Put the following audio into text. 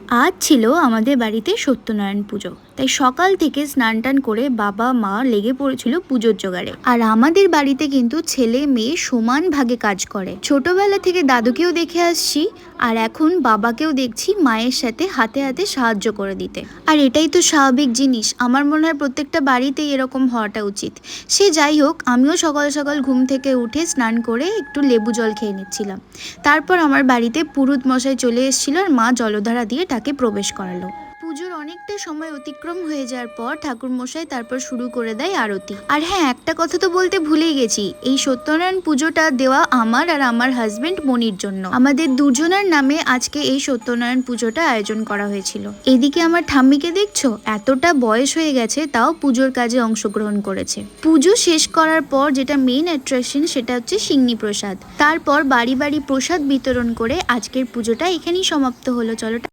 আজ ছিল আমাদের বাড়িতে সত্যনারায়ণ পুজো, তাই সকাল থেকে স্নান টান করে বাবা মা লেগে পড়েছিল পুজোর জোগাড়ে। আর আমাদের বাড়িতে কিন্তু ছেলে মেয়ে সমান ভাগে কাজ করে। ছোটবেলা থেকে দাদুকেও দেখে আসছি, আর এখন বাবাকেও দেখছি মায়ের সাথে হাতে হাতে সাহায্য করে দিতে। আর এটাই তো স্বাভাবিক জিনিস, আমার মনে হয় প্রত্যেকটা বাড়িতেই এরকম হওয়াটা উচিত। সে যাই হোক, আমিও সকাল সকাল ঘুম থেকে উঠে স্নান করে একটু লেবু জল খেয়ে নিচ্ছিলাম। তারপর আমার বাড়িতে পুরোহিত মশাই চলে এসেছিল আর মা জলধারা দিয়ে তাকে প্রবেশ করালো। পুজোর অনেকটা সময় অতিক্রম হয়ে যাওয়ার পর ঠাকুর মশাই তারপর শুরু করে দেয় আরতি। আর হ্যাঁ, একটা কথা তো বলতে ভুলেই গেছি, এই সত্যনারায়ণ পুজোটা দেওয়া আমার আর আমার হাজবেন্ড মনির জন্য। আমাদের দুজনের নামে আজকে এই সত্যনারায়ণ পুজোটা আয়োজন করা হয়েছিল। এদিকে আমার ঠাম্মিকে দেখছো, এতটা বয়স হয়ে গেছে তাও পুজোর কাজে অংশগ্রহণ করেছে। পুজো শেষ করার পর যেটা মেইন অ্যাট্রাকশন সেটা হচ্ছে সিংনি প্রসাদ। তারপর বাড়ি বাড়ি প্রসাদ বিতরণ করে আজকের পুজোটা এখানেই সমাপ্ত হলো। চলো।